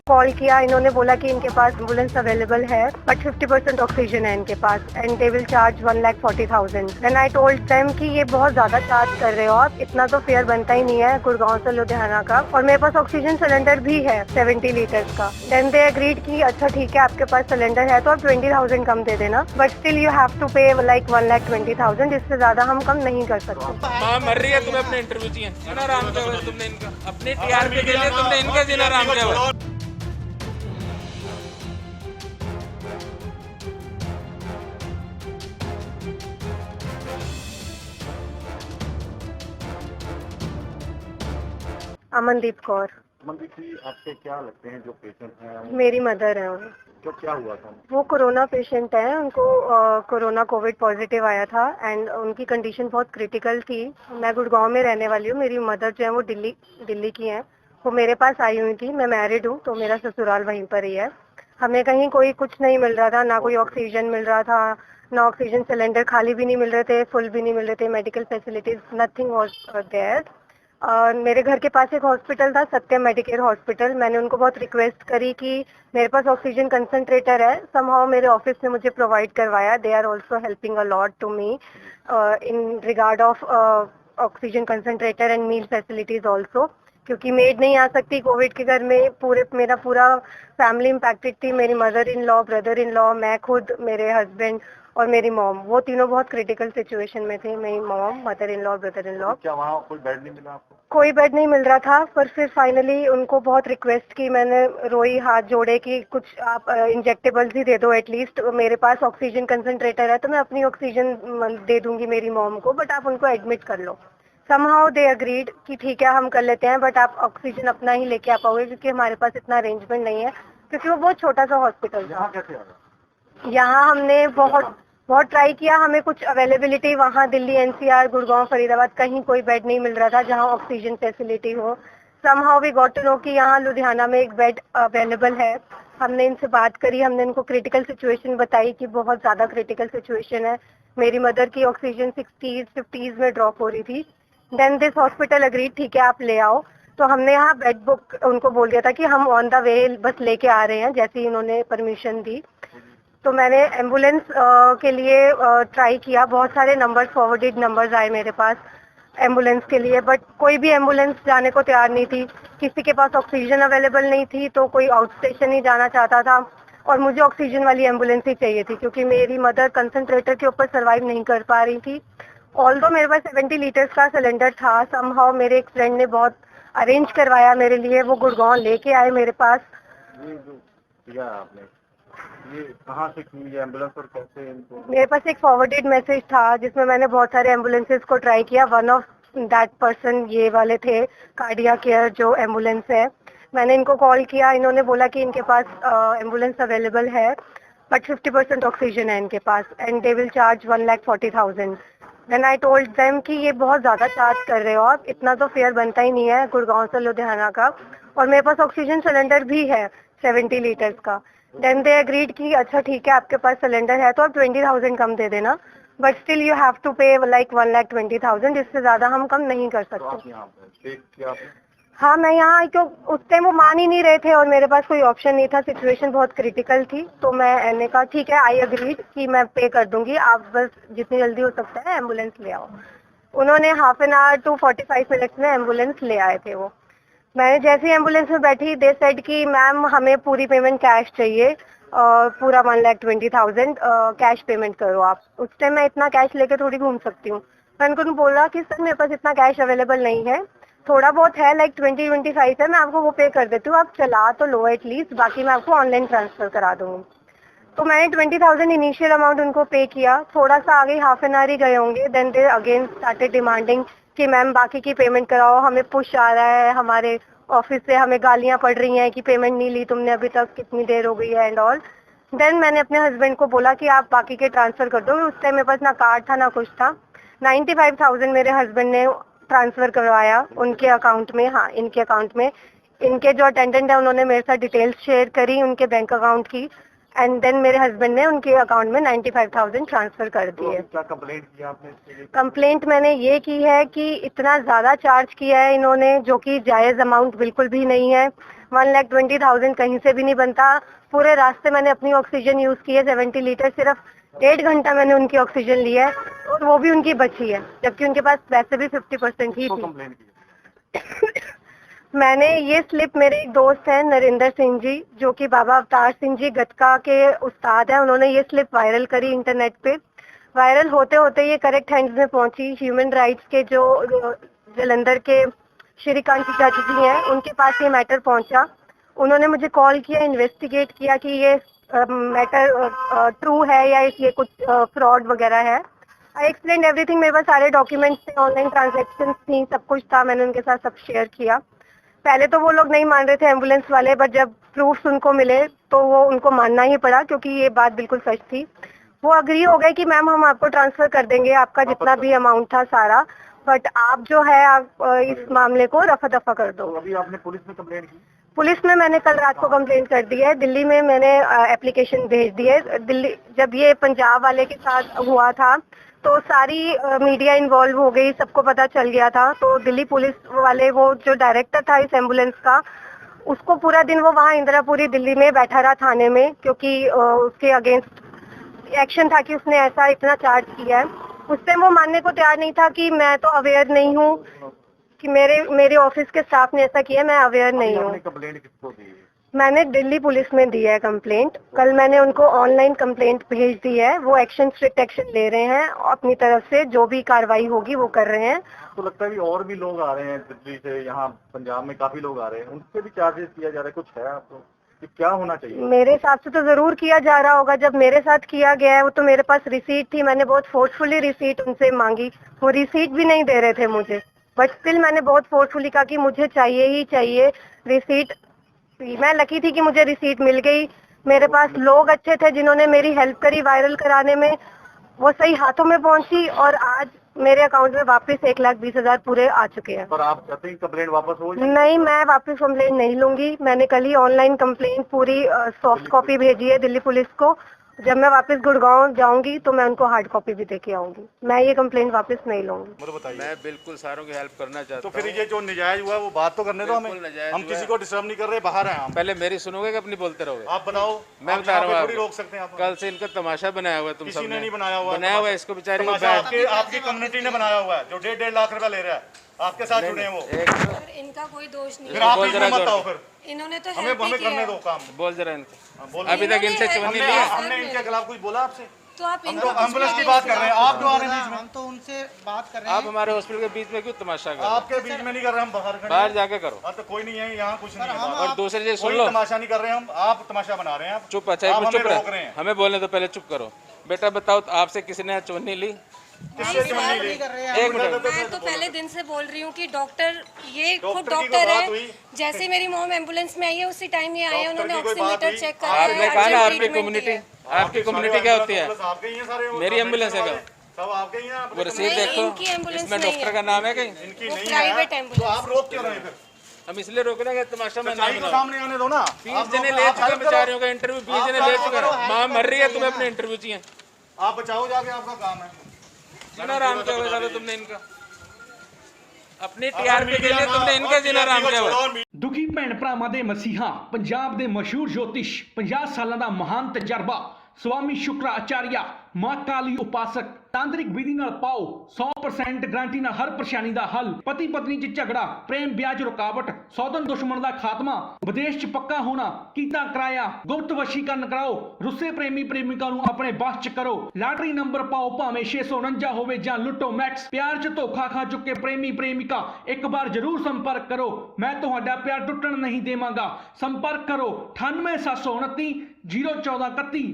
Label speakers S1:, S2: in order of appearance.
S1: Call किया, इन्होंने बोला कि इनके पास एम्बुलेंस अवेलेबल है बट 50% ऑक्सीजन है इनके पास and they will charge 1,40,000। Then I told them कि ये बहुत ज़्यादा चार्ज कर रहे हो आप, इतना तो फेयर बनता ही नहीं है गुड़गांव से लुधियाना का, और मेरे पास ऑक्सीजन सिलेंडर भी है 70 लीटर्स का। देन दे एग्रीड कि अच्छा ठीक है, आपके पास सिलेंडर है तो आप 20,000 कम दे देना, but still you have to pay like 1,20,000, इससे ज़्यादा हम कम नहीं कर सकते।
S2: माँ मर रही है, तुम्हें अपने इंटरव्यू चाहिए, जीना आराम किया हुआ तुमने इनका, अपने टीआरपी के लिए तुमने इनका जीना आराम किया हुआ।
S1: अमनदीप कौर।
S3: अमनदीप जी, आपके क्या लगते हैं जो पेशेंट हैं?
S1: मेरी मदर है वो।
S3: तो क्या हुआ था?
S1: वो कोरोना पेशेंट है, उनको कोरोना कोविड पॉजिटिव आया था एंड उनकी कंडीशन बहुत क्रिटिकल थी। मैं गुड़गांव में रहने वाली हूँ, मेरी मदर जो है वो दिल्ली की हैं। वो मेरे पास आई हुई थी, मैं मैरिड हूँ तो मेरा ससुराल वहीं पर ही है। हमें कहीं कोई कुछ नहीं मिल रहा था, ना कोई ऑक्सीजन मिल रहा था, ना ऑक्सीजन सिलेंडर, खाली भी नहीं मिल रहे थे, फुल भी नहीं मिल रहे थे, medical facilities nothing was there. मेरे घर के पास एक हॉस्पिटल था, सत्यम मेडिकेयर हॉस्पिटल। मैंने उनको बहुत रिक्वेस्ट करी कि मेरे पास ऑक्सीजन कंसंट्रेटर है, समहाउ मेरे ऑफिस ने मुझे प्रोवाइड करवाया। They are also helping a lot to me in regard of oxygen concentrator and meal facilities also, क्योंकि मेड नहीं आ सकती कोविड के घर में। मेरा पूरा फैमिली इम्पैक्टेड थी, मेरी mother in law, brother in law, मैं खुद, मेरे हस्बैंड और मेरी मॉम, वो तीनों बहुत क्रिटिकल सिचुएशन में थे। मेरी mom, mother in law, brother in law.
S3: क्या वहाँ कोई बेड नहीं मिला आपको?
S1: कोई बेड नहीं मिल रहा था, पर फिर फाइनली उनको बहुत रिक्वेस्ट की मैंने, रोई, हाथ जोड़े कि कुछ आप इंजेक्टेबल्स ही दे दो एटलीस्ट। मेरे पास ऑक्सीजन कंसंट्रेटर है तो मैं अपनी ऑक्सीजन दे दूंगी मेरी मॉम को, बट आप उनको एडमिट कर लो। समहाउ दे अग्रीड कि ठीक है हम कर लेते हैं, बट आप ऑक्सीजन अपना ही लेके आ पाओगे क्योंकि हमारे पास इतना अरेंजमेंट नहीं है, क्योंकि वो बहुत छोटा सा हॉस्पिटल था।
S3: कैसे आ गया?
S1: यहाँ हमने बहुत ट्राई किया, हमें कुछ अवेलेबिलिटी वहाँ दिल्ली, एनसीआर, गुड़गांव, फरीदाबाद कहीं कोई बेड नहीं मिल रहा था जहाँ ऑक्सीजन फैसिलिटी हो। Somehow we got to know कि यहाँ लुधियाना में एक बेड अवेलेबल है। हमने इनसे बात करी, हमने इनको क्रिटिकल सिचुएशन बताई कि बहुत ज़्यादा क्रिटिकल सिचुएशन है, मेरी मदर की ऑक्सीजन 60s 50s में ड्रॉप हो रही थी। देन दिस हॉस्पिटल अग्रीड, ठीक है आप ले आओ। तो हमने यहाँ बेड बुक उनको बोल दिया था कि हम ऑन द वे बस लेके आ रहे हैं, जैसे ही इन्होंने परमिशन दी। तो मैंने एम्बुलेंस के लिए ट्राई किया, बहुत सारे नंबर, फॉरवर्डेड नंबर्स आए मेरे पास एम्बुलेंस के लिए, बट कोई भी एम्बुलेंस जाने को तैयार नहीं थी। किसी के पास ऑक्सीजन अवेलेबल नहीं थी तो कोई आउट स्टेशन ही जाना चाहता था, और मुझे ऑक्सीजन वाली एम्बुलेंस ही चाहिए थी क्योंकि मेरी मदर कंसंट्रेटर के ऊपर सर्वाइव नहीं कर पा रही थी। ऑल्दो मेरे पास 70 लीटर्स का सिलेंडर था, समहाउ मेरे एक फ्रेंड ने बहुत अरेंज करवाया मेरे लिए, वो गुड़गांव लेके आए मेरे पास।
S3: ये जो किया आपने, ये कहाँ से की ये एम्बुलेंस और कैसे इनको?
S1: मेरे पास एक फॉरवर्डेड मैसेज था जिसमें मैंने बहुत सारे एम्बुलेंसेज को ट्राई किया। वन ऑफ दैट पर्सन ये वाले थे, कार्डिया केयर जो एम्बुलेंस है। मैंने इनको कॉल किया, इन्होंने बोला कि इनके पास एम्बुलेंस अवेलेबल है बट 50% ऑक्सीजन है इनके पास and they will charge 1,40,000। Then I told them कि ये बहुत ज़्यादा चार्ज कर रहे हो आप, इतना तो फेयर बनता ही नहीं है गुड़गांव से लुधियाना का, और मेरे पास ऑक्सीजन सिलेंडर भी है 70 लीटर्स का। देन दे एग्रीड कि अच्छा ठीक है, आपके पास सिलेंडर है तो आप 20,000 कम दे देना, but still you have to pay like 1,20,000, इससे ज़्यादा हम कम नहीं कर
S3: तो आप
S1: सकते।
S3: यहाँ पे चेक किया आपने?
S1: हाँ, मैं यहाँ आई, क्यों उस टाइम वो मान ही नहीं रहे थे और मेरे पास कोई ऑप्शन नहीं था, सिचुएशन बहुत क्रिटिकल थी। तो मैंने कहा ठीक है, आई एग्रीड कि मैं पे कर दूंगी, आप बस जितनी जल्दी हो सकता है एम्बुलेंस ले आओ। उन्होंने half an hour to 45 minutes में एम्बुलेंस ले आए थे वो। मैंने जैसे ही एम्बुलेंस में बैठी, दे सेड कि मैम हमें पूरी पेमेंट कैश चाहिए, पूरा 1,20,000 कैश पेमेंट करो आप। उस टाइम मैं इतना कैश लेके थोड़ी घूम सकती हूँ। मैंने उनको बोला कि सर मेरे पास इतना कैश अवेलेबल नहीं है, थोड़ा बहुत है लाइक 20-25 है, मैं आपको वो पे कर देती हूँ, आप चला तो लो एटलीस्ट, बाकी मैं आपको ऑनलाइन ट्रांसफर करा दूँगी। तो मैंने 20,000 इनिशियल अमाउंट उनको पे किया। थोड़ा सा आगे हाफ एन आवर ही गए होंगे, then they again started demanding कि मैम बाकी की पेमेंट कराओ, हमें पुश आ रहा है, हमारे ऑफिस से हमें गालियां पड़ रही हैं कि पेमेंट नहीं ली तुमने अभी तक, कितनी देर हो गई है एंड ऑल। देन मैंने अपने हस्बैंड को बोला कि आप बाकी के ट्रांसफर कर दो। उस टाइम मेरे पास ना कार्ड था ना कुछ था। 95,000 मेरे हस्बैंड ने ट्रांसफर करवाया उनके अकाउंट में, हाँ इनके अकाउंट में। इनके जो अटेंडेंट है उन्होंने मेरे साथ डिटेल्स शेयर करी उनके बैंक अकाउंट की, एंड देन मेरे हस्बैंड ने उनके अकाउंट में 95,000 ट्रांसफर कर
S3: तो
S1: दिए।
S3: क्या कंप्लेंट किया आपने इसके लिए?
S1: कंप्लेंट मैंने ये की है कि इतना ज़्यादा चार्ज किया है इन्होंने, जो कि जायज़ अमाउंट बिल्कुल भी नहीं है। 1,20,000 कहीं से भी नहीं बनता। पूरे रास्ते मैंने अपनी ऑक्सीजन यूज की है 70 लीटर, सिर्फ 1.5 घंटा मैंने उनकी ऑक्सीजन ली है और वो भी उनकी बची है, जबकि उनके पास वैसे भी 50% ही
S3: किसको
S1: थी।
S3: कंप्लेन की?
S1: मैंने ये स्लिप, मेरे एक दोस्त हैं नरेंद्र सिंह जी, जो कि बाबा अवतार सिंह जी गतका के उस्ताद हैं, उन्होंने ये स्लिप वायरल करी इंटरनेट पे। वायरल होते होते ये करेक्ट हैंड्स में पहुंची। ह्यूमन राइट्स के जो जलंधर के श्रीकांत जज जी हैं, उनके पास ये मैटर पहुंचा। उन्होंने मुझे कॉल किया, इन्वेस्टिगेट किया कि ये मैटर ट्रू है या ये कुछ फ्रॉड वगैरह है। आई एक्सप्लेन एवरीथिंग, मेरे पास सारे डॉक्यूमेंट्स थे, ऑनलाइन ट्रांजैक्शन थी, सब कुछ था, मैंने उनके साथ सब शेयर किया। पहले तो वो लोग नहीं मान रहे थे एम्बुलेंस वाले, बट जब प्रूफ्स उनको मिले तो वो उनको मानना ही पड़ा, क्योंकि ये बात बिल्कुल सच थी। वो अग्री हो गए कि मैम हम आपको ट्रांसफर कर देंगे आपका जितना भी अमाउंट था सारा, बट आप जो है आप इस मामले को रफा दफा कर दो।
S3: तो अभी आपने पुलिस में कंप्लेन की?
S1: पुलिस में मैंने कल रात को कंप्लेंट कर दी है। दिल्ली में मैंने एप्लीकेशन भेज दी है। दिल्ली, जब ये पंजाब वाले के साथ हुआ था तो सारी मीडिया इन्वॉल्व हो गई, सबको पता चल गया था। तो दिल्ली पुलिस वाले, वो जो डायरेक्टर था इस एम्बुलेंस का, उसको पूरा दिन वो वहाँ इंदिरापुरी दिल्ली में बैठा रहा थाने में, क्योंकि उसके अगेंस्ट एक्शन था कि उसने ऐसा इतना चार्ज किया है। उस टाइम वो मानने को तैयार नहीं था कि मैं तो अवेयर नहीं हूँ कि मेरे ऑफिस के स्टाफ ने ऐसा किया, मैं अवेयर नहीं हूँ।
S3: कंप्लेंट किसको दी?
S1: मैंने दिल्ली पुलिस में दी है कंप्लेंट। कल मैंने उनको ऑनलाइन कंप्लेंट भेज दी है। वो स्ट्रिक्ट एक्शन ले रहे हैं, अपनी तरफ से जो भी कार्रवाई होगी वो कर रहे हैं।
S3: तो लगता है कि और भी लोग आ रहे हैं दिल्ली से, यहाँ पंजाब में काफी लोग आ रहे हैं, उनसे भी चार्जेस किया जा रहा है, कुछ है आपको कि क्या होना चाहिए?
S1: मेरे हिसाब से तो जरूर किया जा रहा होगा। जब मेरे साथ किया गया है, वो तो मेरे पास रिसीट थी, मैंने बहुत फोर्सफुली रिसीट उनसे मांगी, वो रिसीट भी नहीं दे रहे थे मुझे, बट स्टिल मैंने बहुत फोर्सफुली कहा कि मुझे चाहिए ही चाहिए रिसीट। मैं लकी थी कि मुझे रिसीट मिल गई। मेरे पास लोग अच्छे थे जिन्होंने मेरी हेल्प करी वायरल कराने में, वो सही हाथों में पहुंची और आज मेरे अकाउंट में वापस 1,20,000 पूरे आ चुके हैं।
S3: पर आप चाहते हैं कंप्लेंट वापस हो जाए?
S1: नहीं, मैं वापस कंप्लेंट नहीं लूंगी। मैंने कल ही ऑनलाइन कंप्लेंट पूरी सॉफ्ट कॉपी भेजी है दिल्ली पुलिस को। जब मैं वापस गुड़गांव जाऊंगी तो मैं उनको हार्ड कॉपी भी देके आऊंगी। मैं ये कंप्लेंट वापस नहीं लूंगी।
S3: मुझे बताइए।
S2: मैं बिल्कुल सारों की हेल्प करना चाहता
S3: तो
S2: हूँ।
S3: फिर ये जो निजायज हुआ वो बात तो करने दो हमें।
S2: बिल्कुल नाजायज
S3: हम
S2: हुआ
S3: किसी
S2: है।
S3: को डिस्टर्ब नहीं कर रहे, बाहर हैं हम।
S2: पहले मेरी सुनोगे कि अपनी बोलते रहोगे?
S3: आप बताओ।
S2: मैं
S3: आप
S2: बता
S3: यहाँ
S2: रहा
S3: पे
S2: हूँ
S3: थोड़ी
S2: आपको।
S3: रोक सकते हैं आप।
S2: कल से इनका तमाशा बनाया हुआ है, तुम
S3: किसी
S2: सबने
S3: ने नहीं बनाया हुआ है।
S2: बनाया हुआ है, इसको बेचारे को
S3: तमाशा
S2: बैठ
S3: आपकी कम्युनिटी ने बनाया हुआ है, जो 1.5 लाख रुपया ले रहा है, आपके साथ जुड़े हैं वो।
S1: सर, इनका कोई दोष नहीं
S3: फिर
S1: है।
S3: आप
S2: बोल
S3: इसमें
S2: जरा
S3: मत
S2: जोर
S3: आओ,
S2: से।
S3: फिर
S1: इन्होंने तो
S3: हमें
S1: हेल्प ही किया
S3: करने
S1: है।
S3: दो काम।
S2: बोल जरा इनको।
S3: बोलो।
S2: अभी तक इनसे चवन्नी
S3: हमने
S2: ली है?
S3: हमने इनके खिलाफ कुछ बोला आपसे?
S1: तो आप
S3: हम
S1: इनको
S3: तो एम्बुलेंस की बात कर रहे हैं, आप क्यों आ रहे हैं बीच में?
S4: हम तो उनसे बात कर रहे हैं।
S2: आप हमारे हॉस्पिटल के बीच में क्यों तमाशा कर रहे हो?
S3: आपके बीच में नहीं कर रहे, हम बाहर खड़े
S2: बाहर
S3: हैं।
S2: जाके करो।
S3: हाँ, तो कोई नहीं है यहाँ, कुछ नहीं है।
S2: और दूसरे से सुन
S3: कोई
S2: लो,
S3: तमाशा नहीं कर रहे हम, आप तमाशा बना रहे हैं। आप
S2: चुप। अच्छा
S3: आप
S2: कुछ
S3: हमें
S2: चुप
S3: रोक रहे
S2: रहे,
S3: हैं।
S2: हमें बोलने तो पहले चुप करो। बेटा बताओ, तो आपसे किसी ने चुन्नी ली?
S3: किससे चुन्नी ली?
S2: एक मिनट।
S5: मैं तो पहले दिन से बोल रही हूँ कि डॉक्टर, ये खुद
S3: डॉक्टर की
S5: डॉक्टर
S3: कोई बात
S5: है।
S3: हुई?
S5: जैसे मेरी मॉम एम्बुलेंस में आई है उसी टाइम ये आए हैं,
S3: डॉक्टर
S5: उन्होंने
S3: की कोई बात
S5: ऑक्सीमीटर
S3: हुई?
S5: चेक कराया
S2: आपने
S5: है,
S2: कहा ना
S5: urgent
S2: आपकी
S5: treatment
S2: कम्युनिटी,
S5: दिया है।
S2: आपकी कम्युनिटी क्या होती है?
S3: आपके ही हैं सारे वो।
S2: मेरी एम्बुलेंस है क्या?
S3: सब आपके ही हैं।
S2: वो रसीद
S5: नहीं,
S2: देखो,
S5: इनकी एम्बुलेंस
S2: इसमें
S5: नहीं
S2: डॉक्टर
S5: है।
S2: का नाम है कहीं?
S3: इनकी
S5: वो
S3: नहीं
S5: प्राइवेट
S3: है,
S5: एम्बुलेंस
S3: तो आप रोक क्यों रहे हैं फिर?
S2: हम इसलिए रोक रहे हैं कि तमाशा में
S3: सच्चाई को सामने आने दो ना।
S2: 20 जने ले चुके हैं बेचारियों का इंटरव्यू, 20 जने ले चुके हैं। माँ मर रही है, तुम्हें अपने इंटरव्यू चाहिए।
S3: आप बचाओ जाके, आपका काम है।
S2: जीना राम क्या हुआ था तुमने इनका? अपनी टीआरपी के लिए तुमने इनका जीना राम क्या हुआ?
S6: ਦੁਖੀ ਭੈਣ ਭਰਾਵਾਂ ਦੇ ਮਸੀਹਾ ਪੰਜਾਬ ਦੇ ਮਸ਼ਹੂਰ ਜੋਤਿਸ਼ 50 ਸਾਲਾਂ ਦਾ ਮਹਾਨ ਤਜਰਬਾ ਸਵਾਮੀ ਸ਼ੁਕਰਾਚਾਰਿਆ ਮਾਂ ਕਾਲੀ ਉਪਾਸਕ ਤਾਂਤਰਿਕ ਵਿਧੀ ਨਾਲ ਪਾਓ 100% ਗਾਰੰਟੀ ਨਾਲ ਹਰ ਪਰੇਸ਼ਾਨੀ ਦਾ ਹੱਲ। ਪਤੀ ਪਤਨੀ 'ਚ ਝਗੜਾ, ਪ੍ਰੇਮ ਵਿਆਹ 'ਚ ਰੁਕਾਵਟ, ਸੌਦਨ ਦੁਸ਼ਮਣ ਦਾ ਖਾਤਮਾ, ਵਿਦੇਸ਼ 'ਚ ਪੱਕਾ ਹੋਣਾ, ਕੀਤਾ ਕਰਾਇਆ, ਗੁਪਤ ਵਸ਼ੀਕਰਨ ਕਰਾਓ, ਰੁੱਸੇ ਪ੍ਰੇਮੀ ਪ੍ਰੇਮਿਕਾ ਨੂੰ ਆਪਣੇ ਬਸ 'ਚ ਕਰੋ, ਲਾਟਰੀ ਨੰਬਰ ਪਾਓ ਭਾਵੇਂ 649 ਹੋਵੇ ਜਾਂ ਲੁੱਟੋ ਮੈਕਸ। ਪਿਆਰ 'ਚ ਧੋਖਾ ਖਾ ਚੁੱਕੇ ਪ੍ਰੇਮੀ ਪ੍ਰੇਮਿਕਾ ਇੱਕ ਵਾਰ ਜ਼ਰੂਰ ਸੰਪਰਕ ਕਰੋ, ਮੈਂ ਤੁਹਾਡਾ ਪਿਆਰ ਟੁੱਟਣ ਨਹੀਂ ਦੇਵਾਂਗਾ। ਸੰਪਰਕ ਕਰੋ 98 729 014 31।